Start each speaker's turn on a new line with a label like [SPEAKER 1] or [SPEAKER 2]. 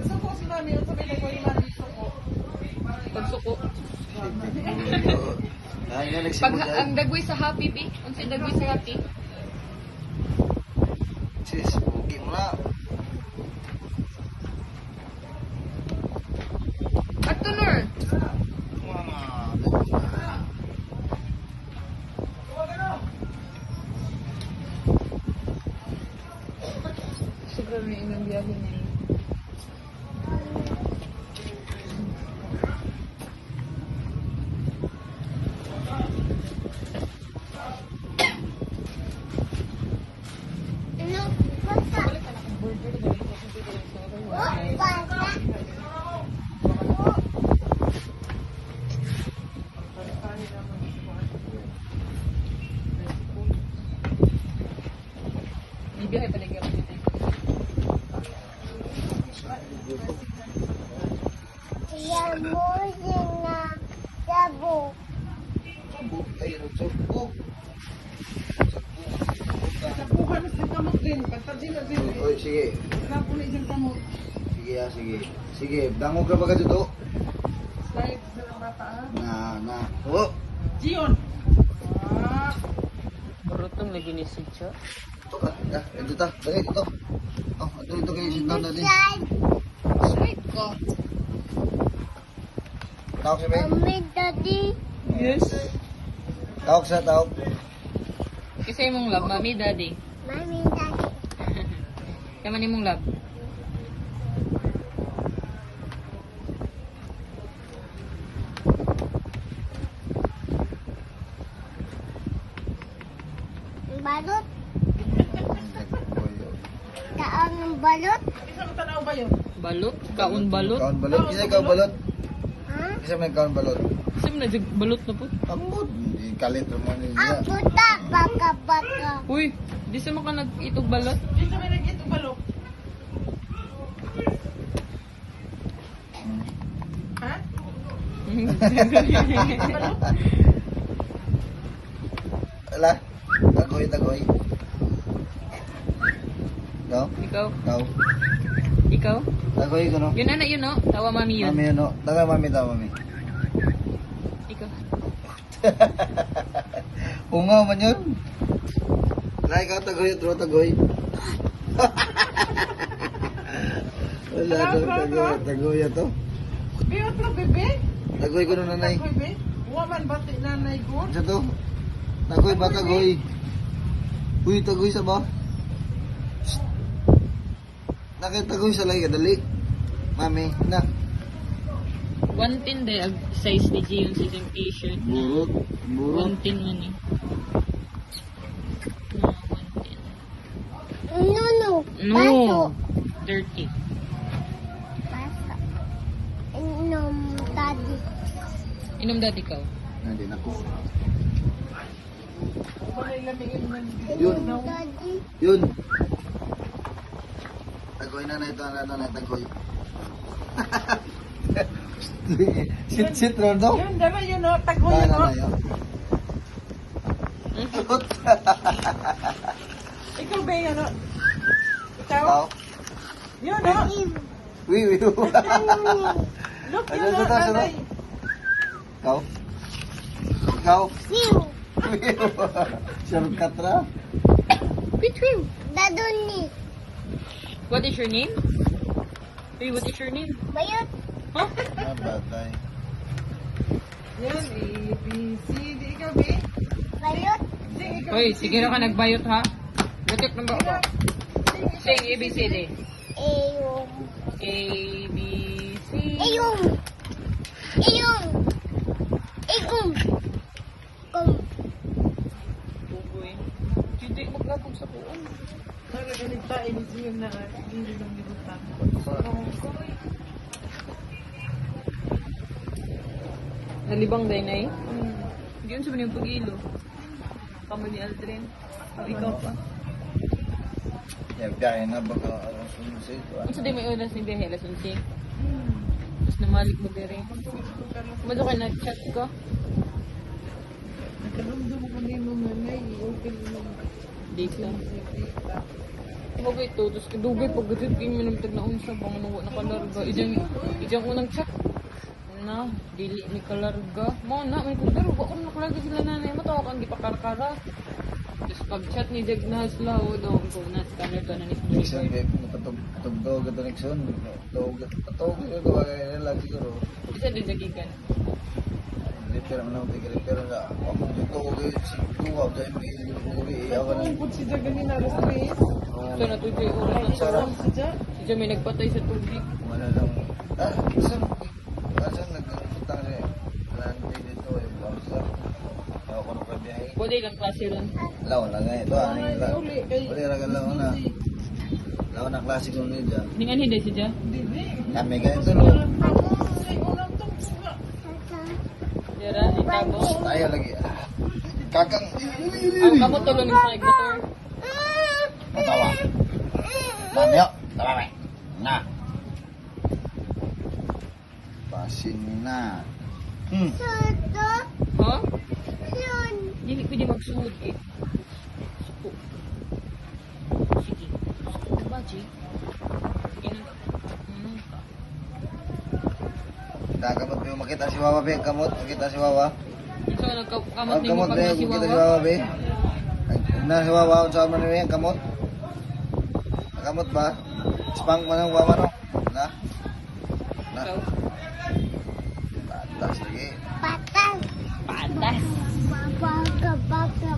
[SPEAKER 1] Pagsuko si mami, yung sabi na ko yung mami suko.
[SPEAKER 2] Pagsuko.
[SPEAKER 3] Ay, nga
[SPEAKER 2] Pag
[SPEAKER 3] nagsimula.
[SPEAKER 2] ang dagway sa happy, bi? Ang sa dagway sa happy?
[SPEAKER 3] Sis, pugi mo na.
[SPEAKER 2] At tunor. Sobrang may inang biyahe na yun. May biyahe pa lang yun.
[SPEAKER 3] Ay, rutsok.
[SPEAKER 1] Nakuha na sa kamot din. Pagtabi na din.
[SPEAKER 3] Oy, sige.
[SPEAKER 1] Nakuha na isang kamot.
[SPEAKER 3] Sige, sige. Sige, dangog ka ba ka dito?
[SPEAKER 1] Slide sa ng bata ah.
[SPEAKER 3] Na. Oh!
[SPEAKER 1] Gion! Ah!
[SPEAKER 2] Marutong lagi ni Sidja.
[SPEAKER 3] Ito ka. Ito ta. Dali, ito. Oh, ito kayo. Sit down natin.
[SPEAKER 2] Side ko.
[SPEAKER 3] Tawag siya, Ben.
[SPEAKER 1] Yes.
[SPEAKER 3] Tawag siya, tawag.
[SPEAKER 2] Kasi mong love, mami, daddy. Yaman ni mong love.
[SPEAKER 4] Balot? Kaan ng balot?
[SPEAKER 1] Isa mo tanaw ba yun?
[SPEAKER 2] Balot? Kaon balot?
[SPEAKER 3] Kaon balot. Isa ikaw balot.
[SPEAKER 4] Ha?
[SPEAKER 3] Isa may kaon balot.
[SPEAKER 2] Kasi mo na balot na po.
[SPEAKER 3] Ambot. Hindi kalit naman
[SPEAKER 4] Ang
[SPEAKER 3] niya.
[SPEAKER 4] puta, baka-baka.
[SPEAKER 2] Uy, di sa maka nag-itog balot?
[SPEAKER 1] Di sa may nag-ito balok. Ha? Balok?
[SPEAKER 3] Ala. Tagoy, tagoy. Ikaw?
[SPEAKER 2] Ikaw?
[SPEAKER 3] Ikaw?
[SPEAKER 2] Ikaw?
[SPEAKER 3] Tagoy ko, no?
[SPEAKER 2] Yun na yun, no? Tawa mami yun.
[SPEAKER 3] Mami, ano? Taga mami, tawa mami.
[SPEAKER 2] Ikaw.
[SPEAKER 3] Ungaw man yun. Wala, ikaw tagoy, otro tagoy. Wala, tagoy, tagoy ito.
[SPEAKER 1] Biyot na bebe?
[SPEAKER 3] Tagoy ko no nanay.
[SPEAKER 1] Bebe? Waman bati nanay ko.
[SPEAKER 3] Sa to? Tagoy ba, tagoy? Uy, tagoy sa ba? Shh. Nakitagoy sa lagi, dali. Mami, na.
[SPEAKER 2] 110 day, size ni Gion sa isang t-shirt.
[SPEAKER 3] Burot, burot.
[SPEAKER 2] 110 man eh.
[SPEAKER 4] No.
[SPEAKER 2] No. 30.
[SPEAKER 4] Basta. Inom, daddy.
[SPEAKER 2] Inom dati ikaw.
[SPEAKER 3] Nandin ako.
[SPEAKER 1] Wala ilamigin man.
[SPEAKER 3] Yun,
[SPEAKER 4] Daddy.
[SPEAKER 3] yun. Tagoy na ito, na tagoy. Sit, Rondo.
[SPEAKER 1] Yun, dala yun o. Tago
[SPEAKER 3] Na,
[SPEAKER 1] yun
[SPEAKER 3] na,
[SPEAKER 1] o.
[SPEAKER 3] na, yun.
[SPEAKER 1] Ikaw ba yun o? Ikaw?
[SPEAKER 3] Ikaw?
[SPEAKER 1] Yun o.
[SPEAKER 3] Uy, uy.
[SPEAKER 1] Look
[SPEAKER 3] Ano,
[SPEAKER 1] yun o.
[SPEAKER 3] ano, ano?
[SPEAKER 1] Nanay.
[SPEAKER 3] Ikaw? Ikaw?
[SPEAKER 4] Siw.
[SPEAKER 3] Shortcut ra.
[SPEAKER 2] Pitwim.
[SPEAKER 4] Daduni.
[SPEAKER 2] What is your name? Hey, what is your name?
[SPEAKER 4] Bayot.
[SPEAKER 2] Huh?
[SPEAKER 3] Ah, batay.
[SPEAKER 1] Yan, A, B, C, D. Ikaw ba?
[SPEAKER 4] Bayot.
[SPEAKER 1] Sing, ikaw.
[SPEAKER 2] Hoy, sige na ka nagbayot ha. Butik ng ba ako? Sing ABCD.
[SPEAKER 4] Ayong.
[SPEAKER 2] A, B, C.
[SPEAKER 4] Ayong. Ayong. Ayong. Kum.
[SPEAKER 2] Bugoy. Hindi maglatong sa buon.
[SPEAKER 1] Nagaganigtain siya na hindi lang nilutan.
[SPEAKER 2] Nalibang day na eh. Diyan sa mga pag-ilo. Kamo ni Aldrin. O ikaw pa.
[SPEAKER 3] Kaya na baka alas 11.
[SPEAKER 2] Kung sa di may ulas ni Behe, alas 11. Tapos namalik mo dire. Kumado ka nag-chat ko.
[SPEAKER 1] Nagkaramdam ko ni mo nanay. Okay mo.
[SPEAKER 2] Date lang. Mabay ito, tapos kadugay pag gadit king minumtag na unsa bang nuwa na kalarga. Ijang unang chat. Na, dili ni kalarga. Mo na, may pero wa ko nakalagay sila nanay mo tawag ang gipakarkara. Tapos pag chat ni Jag na sila, o daw ko na scanner ka na ni
[SPEAKER 3] Nixon kay patugtog ito Nixon. Patugtog ito kaya lang siguro.
[SPEAKER 2] Isa din jagikan.
[SPEAKER 3] Repair man ako repair na. Ako dito ko si tuwa dahil may uri ako na.
[SPEAKER 1] Kung si Jack ganin na space.
[SPEAKER 2] So na tuloy oras na
[SPEAKER 3] Sarap.
[SPEAKER 1] Si Jack.
[SPEAKER 2] Si Jam may nagpatay sa tubig.
[SPEAKER 3] Wala lang. Kasi nagpunta na landing dito yung bangsa. Ako na pa biyahe.
[SPEAKER 2] Pwede lang klase ron.
[SPEAKER 3] Lawan lang nga ito.
[SPEAKER 1] Uli kay.
[SPEAKER 3] Pwede ragal lawan na. Lawan na klase ko nila.
[SPEAKER 2] Ningan hindi si Ja.
[SPEAKER 1] Dili.
[SPEAKER 3] Kami ganito no.
[SPEAKER 1] Ay, unang tungtunga.
[SPEAKER 2] Dira, itabo.
[SPEAKER 3] Ayaw lagi. Kakang.
[SPEAKER 2] Ang kamot tulong sa motor.
[SPEAKER 3] Matawa. Mamyo. Tawa na. Pasin na.
[SPEAKER 4] Soto.
[SPEAKER 2] Ha?
[SPEAKER 4] Yun.
[SPEAKER 2] Dili pwede magsuod eh. Suko. Sige. Suko ba, G? Sige na.
[SPEAKER 3] Kamot mo makita si Wawa be. Kamot. Makita si Wawa.
[SPEAKER 2] So, nagkamot ni mo
[SPEAKER 3] Kamot
[SPEAKER 2] pag
[SPEAKER 3] be.
[SPEAKER 2] nasi
[SPEAKER 3] Makita si
[SPEAKER 2] wawa.
[SPEAKER 3] Wawa be. Na si Wawa. Saan mo na yung kamot? Kamot ba? Spang mo ng Wawa no? Na? Na?
[SPEAKER 2] Ikaw.
[SPEAKER 3] Patas lagi.
[SPEAKER 4] Patas.
[SPEAKER 2] Patas.
[SPEAKER 4] Baga, baga,